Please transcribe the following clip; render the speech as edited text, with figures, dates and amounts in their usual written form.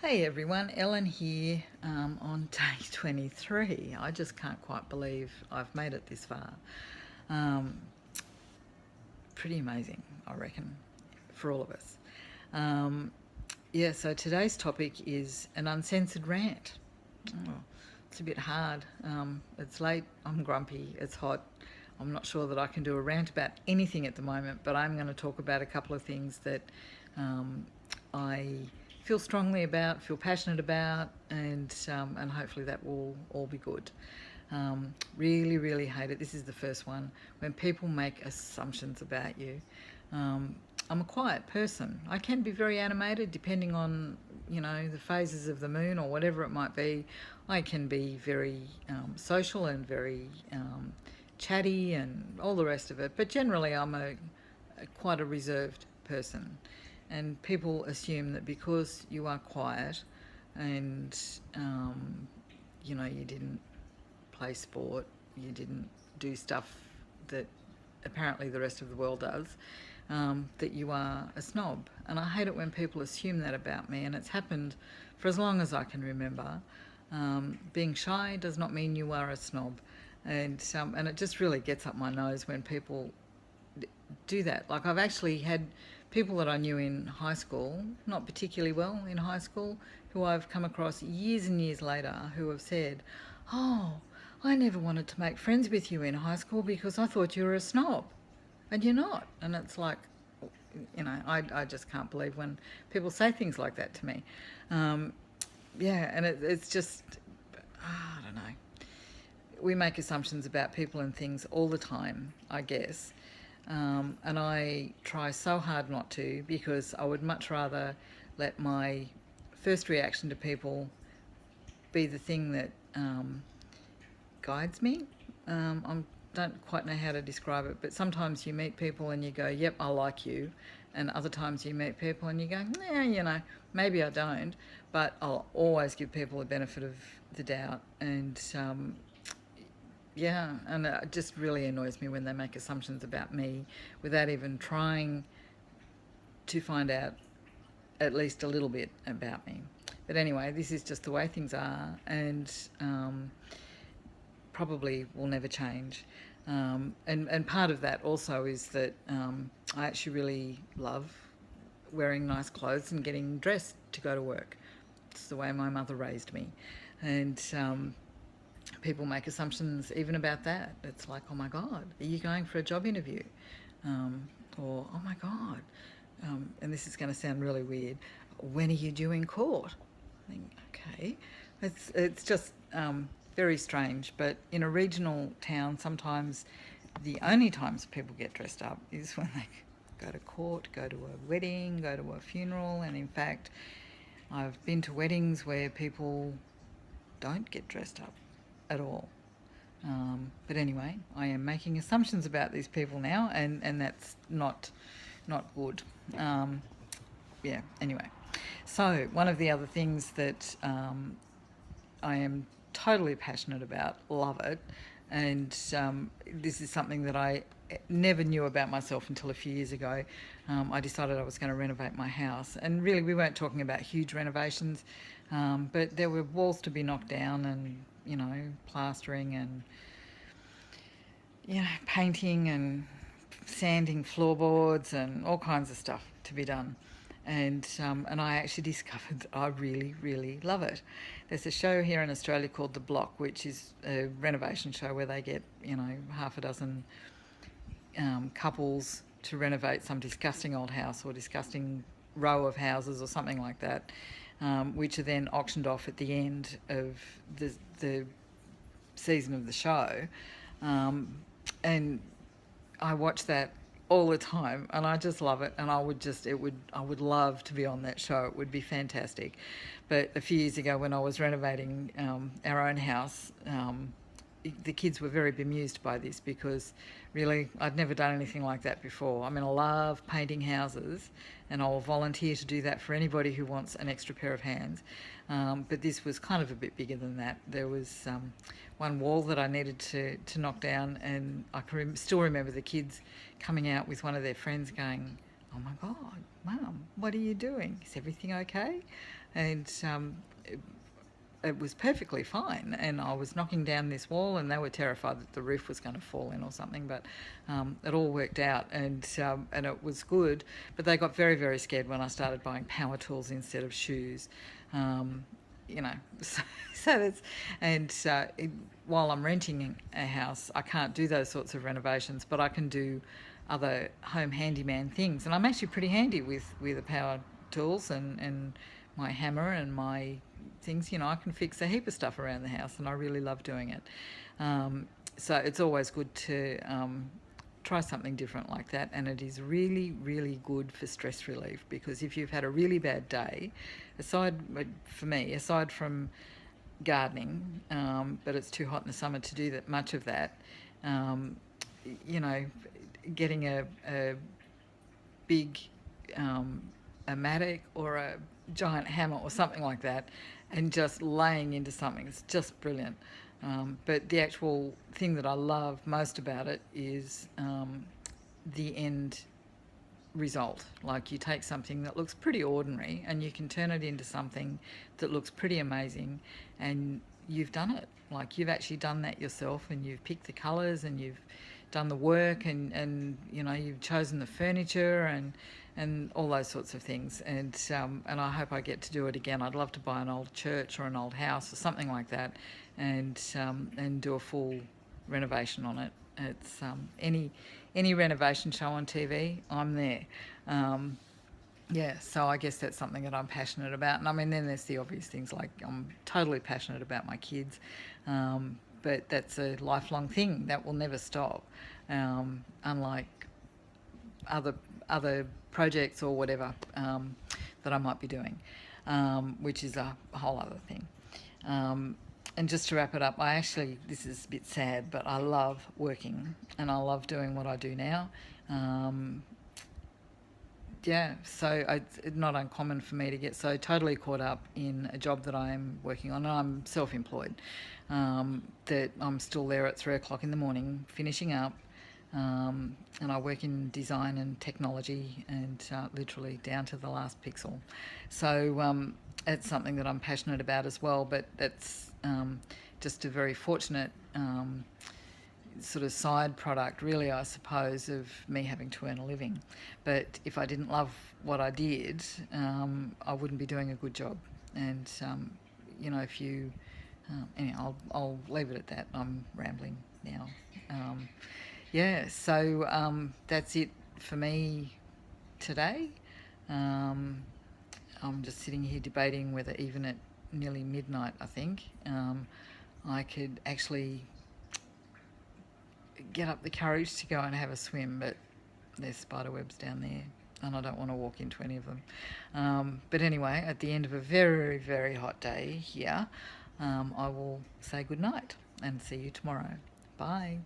Hey everyone, Ellen here on day 23. I just can't quite believe I've made it this far. Um, Pretty amazing, I reckon, for all of us. Um, so today's topic is an uncensored rant. Oh, it's a bit hard. It's late, I'm grumpy, it's hot. I'm not sure that I can do a rant about anything at the moment, but I'm going to talk about a couple of things that um, I feel strongly about, feel passionate about, and hopefully that will all be good. Really, really hate it. This is the first one when people make assumptions about you. Um, I'm a quiet person. I can be very animated depending on, the phases of the moon or whatever it might be. I can be very social and very chatty and all the rest of it. But generally, I'm quite a reserved person. And people assume that because you are quiet and, you didn't play sport, you didn't do stuff that apparently the rest of the world does, that you are a snob. And I hate it when people assume that about me, and it's happened for as long as I can remember. Being shy does not mean you are a snob. And it just really gets up my nose when people do that. Like, I've actually had people that I knew in high school, not particularly well in high school, who I've come across years and years later who have said, "Oh, I never wanted to make friends with you in high school because I thought you were a snob." And you're not. And it's like, I just can't believe when people say things like that to me. Um, and it's just, I don't know. We make assumptions about people and things all the time, I guess. And I try so hard not to, because I would much rather let my first reaction to people be the thing that guides me. I don't quite know how to describe it, but sometimes you meet people and you go, "Yep, I like you," and other times you meet people and you go, "Nah, maybe I don't," but I'll always give people the benefit of the doubt. And it just really annoys me when they make assumptions about me without even trying to find out at least a little bit about me. But anyway, this is just the way things are, and probably will never change. And part of that also is that I actually really love wearing nice clothes and getting dressed to go to work. It's the way my mother raised me. And people make assumptions even about that. It's like, "Oh my God, are you going for a job interview?" Or, "Oh my God," and this is going to sound really weird, "when are you due in court?" I think, okay. It's just very strange. But in a regional town, sometimes the only times people get dressed up is when they go to court, go to a wedding, go to a funeral. And in fact, I've been to weddings where people don't get dressed up at all. But anyway, I am making assumptions about these people now, and that's not good. Anyway. So, one of the other things that I am totally passionate about, love it, and this is something that I never knew about myself until a few years ago. I decided I was going to renovate my house, and really we weren't talking about huge renovations, but there were walls to be knocked down, and plastering, and painting, and sanding floorboards, and all kinds of stuff to be done. And I actually discovered I really, really love it. There's a show here in Australia called The Block, which is a renovation show where they get half a dozen couples to renovate some disgusting old house or disgusting row of houses or something like that, which are then auctioned off at the end of the season of the show. And I watch that all the time, and I just love it. And I would love to be on that show. It would be fantastic. But a few years ago, when I was renovating our own house, the kids were very bemused by this, because really I'd never done anything like that before. I mean, I love painting houses, and I'll volunteer to do that for anybody who wants an extra pair of hands. But this was kind of a bit bigger than that. There was one wall that I needed to knock down, and I can still remember the kids coming out with one of their friends going, oh my God, Mum, what are you doing? Is everything okay? And it was perfectly fine, and I was knocking down this wall and they were terrified that the roof was going to fall in or something, but it all worked out, and it was good. But they got very, very scared when I started buying power tools instead of shoes. um, you know, so that's, and while I'm renting a house, I can't do those sorts of renovations, but I can do other home handyman things, and I'm actually pretty handy with the power tools and my hammer and my things. You know, I can fix a heap of stuff around the house, and I really love doing it. So it's always good to try something different like that, and it is really, really good for stress relief, because if you've had a really bad day, for me, aside from gardening, but it's too hot in the summer to do that much of that, um, you know, getting a big a mattock or a giant hammer or something like that, and just laying into something, it's just brilliant. But the actual thing that I love most about it is the end result. Like, you take something that looks pretty ordinary and you can turn it into something that looks pretty amazing, and you've done it. Like, you've actually done that yourself, and you've picked the colours, and you've done the work, and you know, you've chosen the furniture and all those sorts of things. And I hope I get to do it again. I'd love to buy an old church or an old house or something like that, and do a full renovation on it. It's any renovation show on TV, I'm there. Yeah, so I guess that's something that I'm passionate about. And I mean, then there's the obvious things, like I'm totally passionate about my kids, but that's a lifelong thing that will never stop. Unlike other projects or whatever that I might be doing, which is a whole other thing. And just to wrap it up, this is a bit sad, but I love working and I love doing what I do now. Yeah, so it's not uncommon for me to get so totally caught up in a job that I'm working on, and I'm self-employed, that I'm still there at 3 o'clock in the morning finishing up. And I work in design and technology, and literally down to the last pixel. So it's something that I'm passionate about as well, but that's just a very fortunate sort of side product, really, I suppose, of me having to earn a living. But if I didn't love what I did, I wouldn't be doing a good job. And you know, if you anyway, I'll leave it at that. I'm rambling now. Yeah, so that's it for me today. I'm just sitting here debating whether, even at nearly midnight, I think, I could actually get up the courage to go and have a swim, but there's spider webs down there and I don't want to walk into any of them. But anyway, at the end of a very, very hot day here, I will say good night and see you tomorrow. Bye.